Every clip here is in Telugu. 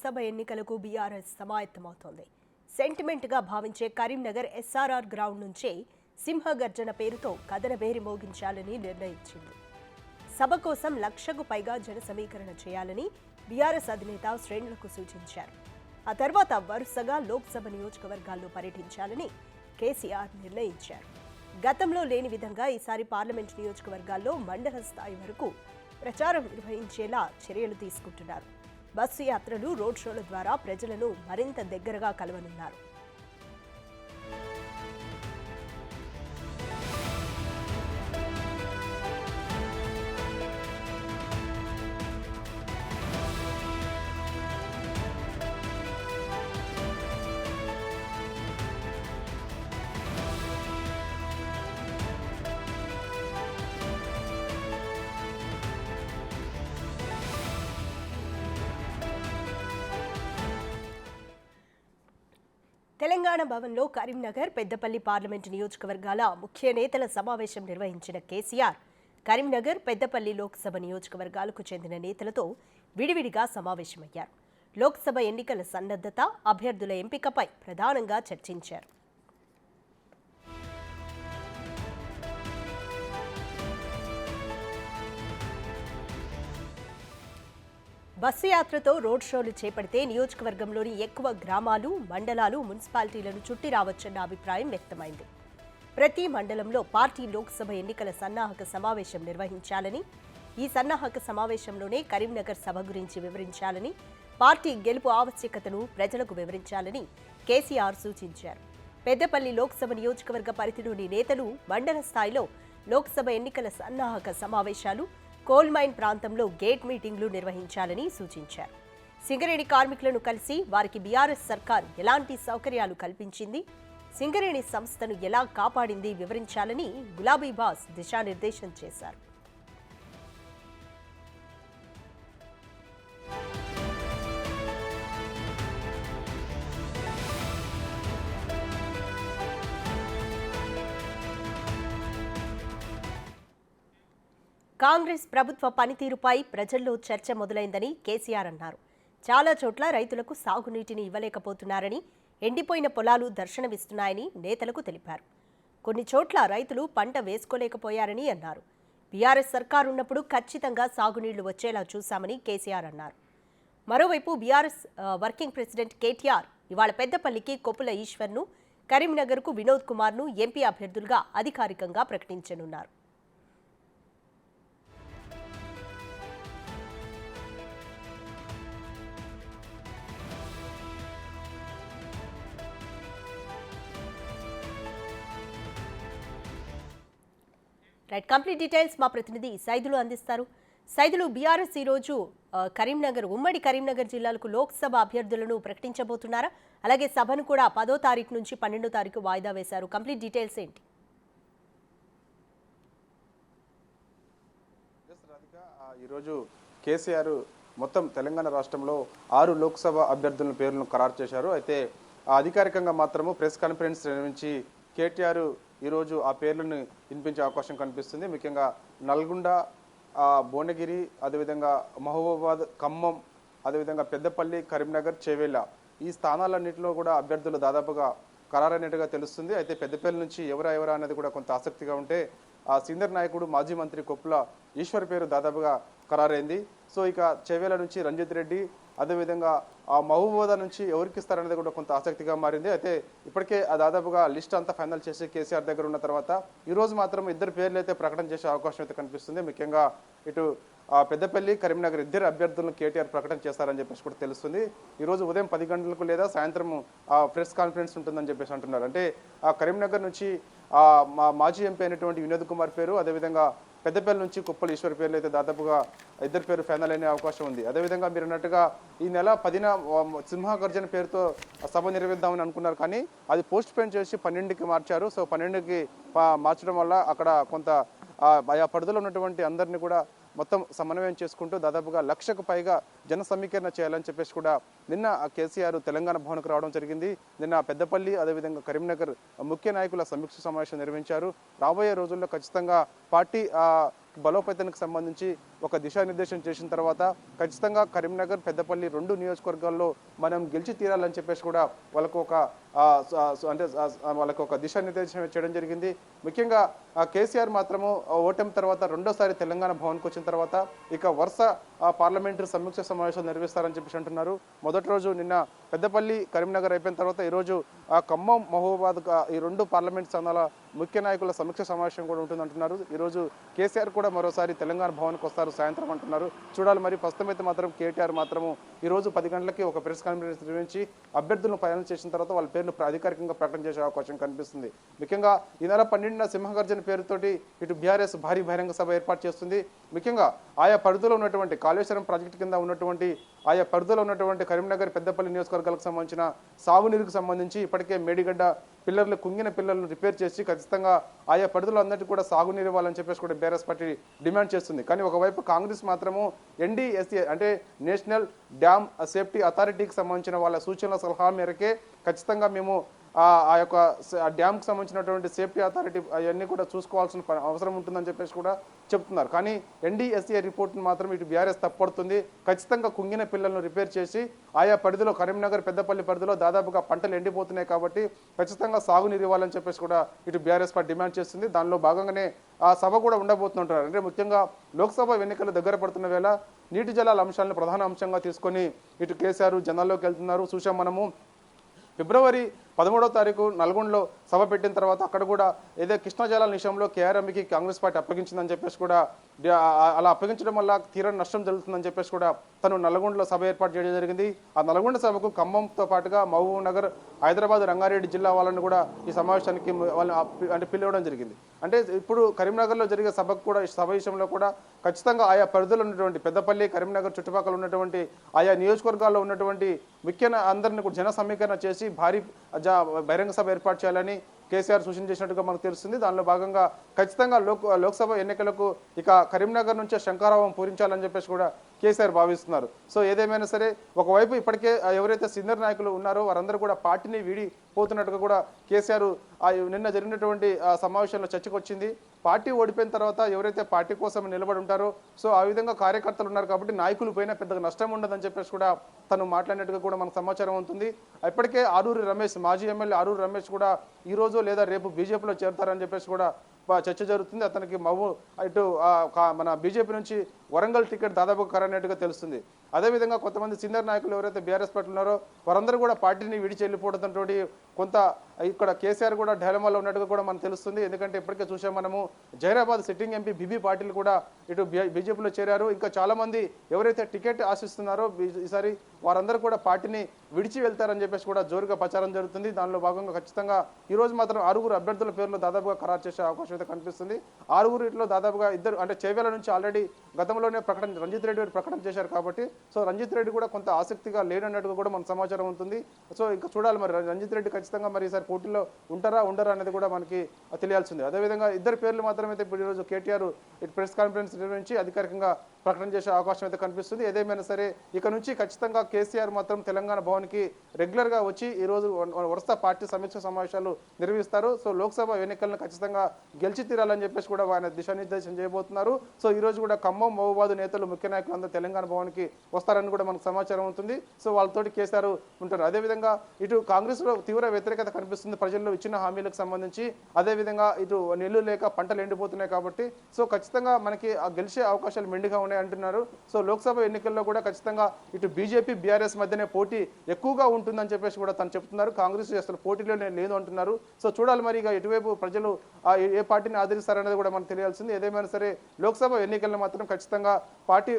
లోక్సభ ఎన్నికలకు బీఆర్ఎస్ సమాయత్తమవుతోంది. సెంటిమెంట్గా భావించే కరీంనగర్ ఎస్ఆర్ఆర్ గ్రౌండ్ నుంచే సింహగర్జన పేరుతో కథన బేరి మోగించాలని నిర్ణయించింది. సభ కోసం 1,00,000కు పైగా జన సమీకరణ చేయాలని బీఆర్ఎస్ అధినేత శ్రేణులకు సూచించారు. ఆ తర్వాత వరుసగా లోక్సభ నియోజకవర్గాల్లో పర్యటించాలని కేసీఆర్ నిర్ణయించారు. గతంలో లేని విధంగా ఈసారి పార్లమెంట్ నియోజకవర్గాల్లో మండల స్థాయి వరకు ప్రచారం నిర్వహించేలా చర్యలు తీసుకుంటున్నారు. బస్సు యాత్రలు, రోడ్ షోల ద్వారా ప్రజలను మరింత దగ్గరగా కలవనున్నారు. తెలంగాణ భవన్లో కరీంనగర్, పెద్దపల్లి పార్లమెంటు నియోజకవర్గాల ముఖ్య నేతల సమావేశం నిర్వహించిన కేసీఆర్ కరీంనగర్, పెద్దపల్లి లోక్సభ నియోజకవర్గాలకు చెందిన నేతలతో విడివిడిగా సమావేశమయ్యారు. లోక్సభ ఎన్నికల సన్నద్ధత, అభ్యర్థుల ఎంపికపై ప్రధానంగా చర్చించారు. బస్సు యాత్రతో రోడ్ షోలు చేపడితే నియోజకవర్గంలోని ఎక్కువ గ్రామాలు, మండలాలు, మున్సిపాలిటీలను చుట్టి రావచ్చన్న అభిప్రాయం వ్యక్తమైంది. ప్రతి మండలంలో పార్టీ లోక్సభ ఎన్నికల సన్నాహక సమావేశం నిర్వహించాలని, ఈ సన్నాహక సమావేశంలోనే కరీంనగర్ సభ గురించి వివరించాలని, పార్టీ గెలుపు ఆవశ్యకతను ప్రజలకు వివరించాలని కేసీఆర్ సూచించారు. పెద్దపల్లి లోక్సభ నియోజకవర్గ పరిధిలోని నేతలు మండల స్థాయిలో లోక్సభ ఎన్నికల సన్నాహక సమావేశాలు, కోల్ మైన్ ప్రాంతంలో గేట్ మీటింగ్లు నిర్వహించాలని సూచించారు. సింగరేణి కార్మికులను కలిసి వారికి బీఆర్ఎస్ సర్కార్ ఎలాంటి సౌకర్యాలు కల్పించింది, సింగరేణి సంస్థను ఎలా కాపాడింది వివరించాలని గులాబీ బాస్ దిశానిర్దేశం చేశారు. కాంగ్రెస్ ప్రభుత్వ పనితీరుపై ప్రజల్లో చర్చ మొదలైందని కేసీఆర్ అన్నారు. చాలా చోట్ల రైతులకు సాగునీటిని ఇవ్వలేకపోతున్నారని, ఎండిపోయిన పొలాలు దర్శనమిస్తున్నాయని నేతలకు తెలిపారు. కొన్ని చోట్ల రైతులు పంట వేసుకోలేకపోయారని అన్నారు. బీఆర్ఎస్ సర్కారు ఉన్నప్పుడు ఖచ్చితంగా సాగునీళ్లు వచ్చేలా చూశామని కేసీఆర్ అన్నారు. మరోవైపు బీఆర్ఎస్ వర్కింగ్ ప్రెసిడెంట్ కేటీఆర్ ఇవాళ పెద్దపల్లికి కొప్పుల ఈశ్వర్ను, కరీంనగర్కు వినోద్ కుమార్ను ఎంపీ అభ్యర్థులుగా అధికారికంగా ప్రకటించనున్నారు. రైట్, కంప్లీట్ డీటెయిల్స్ మా ప్రతినిధి సైదులు అందిస్తారు. సైదులు, బీఆర్ఎస్ ఈరోజు ఉమ్మడి కరీంనగర్ జిల్లాలకు లోక్సభ అభ్యర్థులను ప్రకటించబోతున్నారా? అలాగే సభను కూడా 10వ తారీఖు నుంచి 12వ తారీఖు వాయిదా వేశారు. కంప్లీట్ డీటెయిల్స్ ఏంటి? ఈరోజు కేసీఆర్ మొత్తం తెలంగాణ రాష్ట్రంలో 6 లోక్సభ అభ్యర్థుల పేర్లను ఖరారు చేశారు. అయితే అధికారికంగా మాత్రము ప్రెస్ కాన్ఫరెన్స్ నిర్వహించి కేటీఆర్ ఈరోజు ఆ పేర్లను వినిపించే అవకాశం కనిపిస్తుంది. ముఖ్యంగా నల్గొండ, భువనగిరి, అదేవిధంగా మహబూబాబాద్, ఖమ్మం, అదేవిధంగా పెద్దపల్లి, కరీంనగర్, చేవెళ్ళ ఈ స్థానాలన్నింటిలో కూడా అభ్యర్థులు దాదాపుగా ఖరారైనట్టుగా తెలుస్తుంది. అయితే పెద్దపల్లి నుంచి ఎవరా అనేది కూడా కొంత ఆసక్తిగా ఉంటే ఆ సీనియర్ నాయకుడు మాజీ మంత్రి కొప్పుల ఈశ్వర్ పేరు దాదాపుగా ఖరారైంది. సో ఇక చేవెళ్ళ నుంచి రంజిత్ రెడ్డి, అదేవిధంగా ఆ మహబూబాబాద్ నుంచి ఎవరికి ఇస్తారనేది కూడా కొంత ఆసక్తిగా మారింది. అయితే ఇప్పటికే దాదాపుగా లిస్ట్ అంతా ఫైనల్ చేసి కేసీఆర్ దగ్గర ఉన్న తర్వాత ఈరోజు మాత్రం 2 పేర్లు అయితే ప్రకటన చేసే అవకాశం అయితే కనిపిస్తుంది. ముఖ్యంగా ఇటు పెద్దపల్లి, కరీంనగర్ 2 అభ్యర్థులను కేటీఆర్ ప్రకటన చేస్తారని చెప్పేసి కూడా తెలుస్తుంది. ఈరోజు ఉదయం 10 గంటలకు లేదా సాయంత్రం ప్రెస్ కాన్ఫరెన్స్ ఉంటుందని చెప్పేసి అంటున్నారు. అంటే కరీంనగర్ నుంచి మాజీ ఎంపీ అయినటువంటి వినోద్ కుమార్ పేరు, అదేవిధంగా పెద్దపల్లి నుంచి కొప్పుల ఈశ్వర్ పేర్లు అయితే దాదాపుగా 2 పేరు ఫైనల్ అయిన అవకాశం ఉంది. అదేవిధంగా మీరు అన్నట్టుగా ఈ నెల 10న సింహగర్జన పేరుతో సభ నిర్వహిద్దామని అనుకున్నారు, కానీ అది పోస్ట్ పోన్ చేసి 12కి మార్చారు. సో 12కి మార్చడం వల్ల అక్కడ కొంత ఆయా పరిధిలో ఉన్నటువంటి అందరినీ కూడా మొత్తం సమన్వయం చేసుకుంటూ దాదాపుగా 1,00,000కు పైగా జన సమీకరణ చేయాలని చెప్పేసి కూడా నిన్న కేసీఆర్ తెలంగాణ భవన్కు రావడం జరిగింది. నిన్న పెద్దపల్లి, అదేవిధంగా కరీంనగర్ ముఖ్య నాయకుల సమీక్ష సమావేశం నిర్వహించారు. రాబోయే రోజుల్లో ఖచ్చితంగా పార్టీ బలోపేతానికి సంబంధించి ఒక దిశానిర్దేశం చేసిన తర్వాత ఖచ్చితంగా కరీంనగర్, పెద్దపల్లి 2 నియోజకవర్గాల్లో మనం గెలిచి తీరాలని చెప్పేసి కూడా వాళ్ళకు ఒక అంటే వాళ్ళకు ఒక దిశానిర్దేశం చేయడం జరిగింది. ముఖ్యంగా కేసీఆర్ మాత్రము ఓటమి తర్వాత రెండోసారి తెలంగాణ భవన్కి వచ్చిన తర్వాత ఇక వరుస పార్లమెంటరీ సమీక్ష సమావేశాలు నిర్వహిస్తారని చెప్పేసి అంటున్నారు. మొదటి రోజు నిన్న పెద్దపల్లి, కరీంనగర్ అయిపోయిన తర్వాత ఈరోజు ఖమ్మం, మహబూబాబాద్ ఈ 2 పార్లమెంట్ స్థానాల ముఖ్య నాయకుల సమీక్ష సమావేశం కూడా ఉంటుందంటున్నారు. ఈరోజు కేసీఆర్ కూడా మరోసారి తెలంగాణ భవన్కి వస్తారు సాయంత్రం అంటున్నారు. చూడాలి మరి. ప్రస్తుతం అయితే మాత్రం కేటీఆర్ మాత్రము ఈరోజు 10 గంటలకి ఒక ప్రెస్ కాన్ఫరెన్స్ నిర్వహించి అభ్యర్థులను ఫైనల్ చేసిన తర్వాత వాళ్ళ పేర్లు అధికారికంగా ప్రకటన చేసే అవకాశం కనిపిస్తుంది. ముఖ్యంగా ఈ నెల 12న సింహగర్జన పేరుతోటి ఇటు బీఆర్ఎస్ భారీ బహిరంగ సభ ఏర్పాటు చేస్తుంది. ముఖ్యంగా ఆయా పరిధిలో ఉన్నటువంటి కాళేశ్వరం ప్రాజెక్టు కింద ఉన్నటువంటి ఆయా పరిధిలో ఉన్నటువంటి కరీంనగర్, పెద్దపల్లి నియోజకవర్గాలకు సంబంధించిన సాగునీరుకు సంబంధించి ఇప్పటికే మేడిగడ్డ పిల్లర్లు, కుంగిన పిల్లర్లను రిపేర్ చేసి ఖచ్చితంగా ఆయా పరిధిలో అందరికీ కూడా సాగునీరు ఇవ్వాలని చెప్పేసి కూడా బీఆర్ఎస్ పార్టీ డిమాండ్ చేస్తుంది. కానీ ఒకవైపు కాంగ్రెస్ మాత్రము NDSA అంటే నేషనల్ డ్యామ్ సేఫ్టీ అథారిటీకి సంబంధించిన వాళ్ళ సూచనల సలహా మేరకే ఖచ్చితంగా మేము ఆ యొక్క డ్యామ్కి సంబంధించినటువంటి సేఫ్టీ అథారిటీ అవన్నీ కూడా చూసుకోవాల్సిన అవసరం ఉంటుందని చెప్పేసి కూడా చెప్తున్నారు. కానీ NDSA రిపోర్ట్ను మాత్రం ఇటు బీఆర్ఎస్ తప్పడుతుంది. ఖచ్చితంగా కుంగిన పిల్లలను రిపేర్ చేసి ఆయా పరిధిలో కరీంనగర్, పెద్దపల్లి పరిధిలో దాదాపుగా పంటలు ఎండిపోతున్నాయి కాబట్టి ఖచ్చితంగా సాగునీరు ఇవ్వాలని చెప్పేసి కూడా ఇటు బీఆర్ఎస్ పార్టీ డిమాండ్ చేస్తుంది. దానిలో భాగంగానే ఆ సభ కూడా ఉండబోతుంటారు. అంటే ముఖ్యంగా లోక్సభ ఎన్నికలు దగ్గర పడుతున్న వేళ నీటి జలాల అంశాలను ప్రధాన అంశంగా తీసుకొని ఇటు కేసీఆర్ జనాల్లోకి వెళ్తున్నారు. చూసాం మనము. ఫిబ్రవరి 13వ తారీఖు నల్గొండలో సభ పెట్టిన తర్వాత అక్కడ కూడా ఏదో కృష్ణా జలాల విషయంలో KRMకి కాంగ్రెస్ పార్టీ అప్పగించిందని చెప్పేసి కూడా అలా అప్పగించడం వల్ల తీరని నష్టం జరుగుతుందని చెప్పేసి కూడా తను నల్గొండలో సభ ఏర్పాటు చేయడం జరిగింది. ఆ నల్గొండ సభకు ఖమ్మంతో పాటుగా మహబూబ్ నగర్, హైదరాబాద్, రంగారెడ్డి జిల్లా వాళ్ళని కూడా ఈ సమావేశానికి వాళ్ళని పిలవడం జరిగింది. అంటే ఇప్పుడు కరీంనగర్లో జరిగే సభకు కూడా సభ విషయంలో కూడా ఖచ్చితంగా ఆయా పరిధిలో ఉన్నటువంటి పెద్దపల్లి, కరీంనగర్ చుట్టుపక్కల ఉన్నటువంటి ఆయా నియోజకవర్గాల్లో ఉన్నటువంటి ముఖ్య అందరిని కూడా జన సమీకరణ చేసి భారీ బహిరంగ సభ ఏర్పాటు చేయాలని కేసీఆర్ సూచన చేసినట్టుగా మనకు తెలుస్తుంది. దానిలో భాగంగా ఖచ్చితంగా లోక్సభ ఎన్నికలకు ఇక కరీంనగర్ నుంచే శంఖారావం పూరించాలని చెప్పేసి కూడా కేసీఆర్ భావిస్తున్నారు. సో ఏదేమైనా సరే ఒకవైపు ఇప్పటికే ఎవరైతే సీనియర్ నాయకులు ఉన్నారో వారందరూ కూడా పార్టీని వీడిపోతున్నట్టుగా కూడా కేసీఆర్ నిన్న జరిగినటువంటి సమావేశంలో చర్చకు వచ్చింది. పార్టీ ఓడిపోయిన తర్వాత ఎవరైతే పార్టీ కోసం నిలబడి ఉంటారో సో ఆ విధంగా కార్యకర్తలు ఉన్నారు కాబట్టి నాయకులు పైన పెద్దగా నష్టం ఉండదని చెప్పేసి కూడా తను మాట్లాడినట్టుగా కూడా మనకు సమాచారం ఉంటుంది. ఇప్పటికే ఆరూరి రమేష్, మాజీ ఎమ్మెల్యే ఆరూరి రమేష్ కూడా ఈ రోజు లేదా రేపు బీజేపీలో చేరుతారని చెప్పేసి కూడా చర్చ జరుగుతుంది. అతనికి ఇటు మన బీజేపీ నుంచి వరంగల్ టికెట్ దాదాపు ఖరారైనట్టుగా తెలుస్తుంది. అదేవిధంగా కొంతమంది సీనియర్ నాయకులు ఎవరైతే బీఆర్ఎస్ పార్టీ ఉన్నారో వారందరూ కూడా పార్టీని విడిచి వెళ్ళిపోవడంతో కొంత ఇక్కడ కేసీఆర్ కూడా డైలమాలో ఉన్నట్టుగా కూడా మనకు తెలుస్తుంది. ఎందుకంటే ఇప్పటికే చూసాం మనము Zaheerabad sitting MP BB Patil కూడా ఇటు బీజేపీలో చేరారు. ఇంకా చాలా మంది ఎవరైతే టికెట్ ఆశిస్తున్నారో ఈసారి వారందరూ కూడా పార్టీని విడిచి వెళ్తారని చెప్పేసి కూడా జోరుగా ప్రచారం జరుగుతుంది. దానిలో భాగంగా ఖచ్చితంగా ఈ రోజు మాత్రం 6 అభ్యర్థుల పేర్లు దాదాపుగా ఖరారు చేసే అవకాశం అయితే కనిపిస్తుంది. 6 దాదాపుగా 2 అంటే చేవేల నుంచి ఆల్రెడీ గతంలోనే రంజిత్ రెడ్డి గారు ప్రకటన చేశారు కాబట్టి సో రంజిత్ రెడ్డి కూడా కొంత ఆసక్తిగా లేడన్నట్టుగా కూడా మన సమాచారం ఉంటుంది. సో ఇంకా చూడాలి మరి రంజిత్ రెడ్డి ఖచ్చితంగా మరి ఈసారి పోటీలో ఉండరా అనేది కూడా మనకి తెలియాల్సింది. అదేవిధంగా 2 పేర్లు మాత్రమే ఇప్పుడు ఈరోజు కేటీఆర్ ప్రెస్ కాన్ఫరెన్స్ నిర్వహించి అధికారికంగా ప్రకటన చేసే అవకాశం అయితే కనిపిస్తుంది. ఏదేమైనా సరే ఇక నుంచి ఖచ్చితంగా కేసీఆర్ మాత్రం తెలంగాణ భవన్కి రెగ్యులర్గా వచ్చి ఈరోజు వరుస పార్టీ సమీక్ష సమావేశాలు నిర్వహిస్తారు. సో లోక్సభ ఎన్నికలను ఖచ్చితంగా గెలిచి తీరాలని చెప్పేసి కూడా ఆయన దిశానిర్దేశం చేయబోతున్నారు. సో ఈ రోజు కూడా ఖమ్మం, మహబూబాబాద్ నేతలు, ముఖ్య నాయకులు అందరూ తెలంగాణ భవన్కి వస్తారని కూడా మనకు సమాచారం ఉంటుంది. సో వాళ్ళతోటి కేసీఆర్ ఉంటారు. అదేవిధంగా ఇటు కాంగ్రెస్లో తీవ్ర వ్యతిరేకత కనిపిస్తుంది ప్రజల్లో ఇచ్చిన హామీలకు సంబంధించి. అదేవిధంగా ఇటు నీళ్లు లేక పంటలు ఎండిపోతున్నాయి కాబట్టి సో ఖచ్చితంగా మనకి గెలిచే అవకాశాలు మెండుగా ఉన్నాయి అంటున్నారు. సో లోక్సభ ఎన్నికల్లో కూడా ఖచ్చితంగా ఇటు బీజేపీ, బీఆర్ఎస్ మధ్యనే పోటీ ఎక్కువగా ఉంటుందని చెప్పేసి కూడా తను చెప్తున్నారు. కాంగ్రెస్ అసలు పోటీలోనే లేదు అంటున్నారు. సో చూడాలి మరి ఇక ఇటువైపు ప్రజలు ఏ పార్టీని ఆదరిస్తారనేది కూడా మనకు తెలియాల్సింది. ఏదేమైనా సరే లోక్సభ ఎన్నికలను మాత్రం ఖచ్చితంగా పార్టీ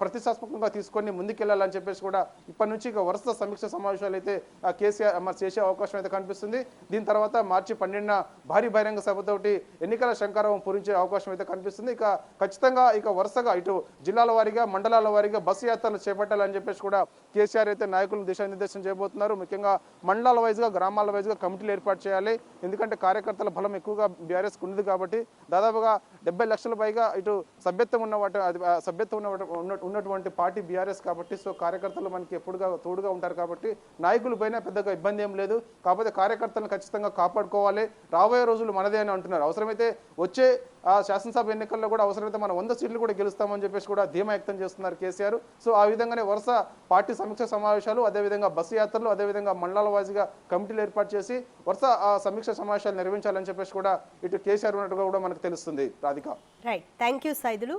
ప్రతిష్టాత్మకంగా తీసుకొని ముందుకెళ్లాలని చెప్పేసి కూడా ఇప్పటి నుంచి ఇక వరుస సమీక్ష సమావేశాలు అయితే కేసీఆర్ చేసే అవకాశం అయితే కనిపిస్తుంది. దీని తర్వాత మార్చి 12న భారీ బహిరంగ సభతోటి ఎన్నికల శంఖారావం పూరించే అవకాశం అయితే కనిపిస్తుంది. ఇక ఖచ్చితంగా ఇక వరుసగా ఇటు జిల్లాల వారీగా, మండలాల వారీగా బస్సు యాత్రలు చేపట్టాలని చెప్పేసి కూడా కేసీఆర్ అయితే నాయకులను దిశానిర్దేశం చేయబోతున్నారు. ముఖ్యంగా మండలాల వైజ్గా, గ్రామాల వైజ్గా కమిటీలు ఏర్పాటు చేయాలి. ఎందుకంటే కార్యకర్తల బలం ఎక్కువగా బీఆర్ఎస్ ఉంది కాబట్టి దాదాపుగా 70 లక్షల పైగా ఇటు సభ్యత్వం ఉన్నటువంటి పార్టీ బీఆర్ఎస్ కాబట్టి సో కార్యకర్తలు మనకి ఎప్పుడుగా తోడుగా ఉంటారు కాబట్టి నాయకుల పైన పెద్దగా ఇబ్బంది ఏం లేదు. కాకపోతే కార్యకర్తలను ఖచ్చితంగా కాపాడుకోవాలి. రాబోయే రోజులు మనదే అని అంటున్నారు. అవసరమైతే వచ్చే ఆ శాసనసభ ఎన్నికల్లో కూడా అవసరమైతే మనం 100 సీట్లు కూడా గెలుస్తామని చెప్పేసి కూడా ధీమా వ్యక్తం చేస్తున్నారు కేసీఆర్. సో ఆ విధంగానే వరుస పార్టీ సమీక్ష సమావేశాలు, అదేవిధంగా బస్సు యాత్రలు, అదేవిధంగా మండలాల వారీగా కమిటీలు ఏర్పాటు చేసి వరుస సమీక్ష సమావేశాలు నిర్వహించాలని చెప్పేసి కూడా ఇటు కేసీఆర్ ఉన్నట్టుగా కూడా మనకు తెలుస్తుంది. Radhika. Right, thank you Saidulu.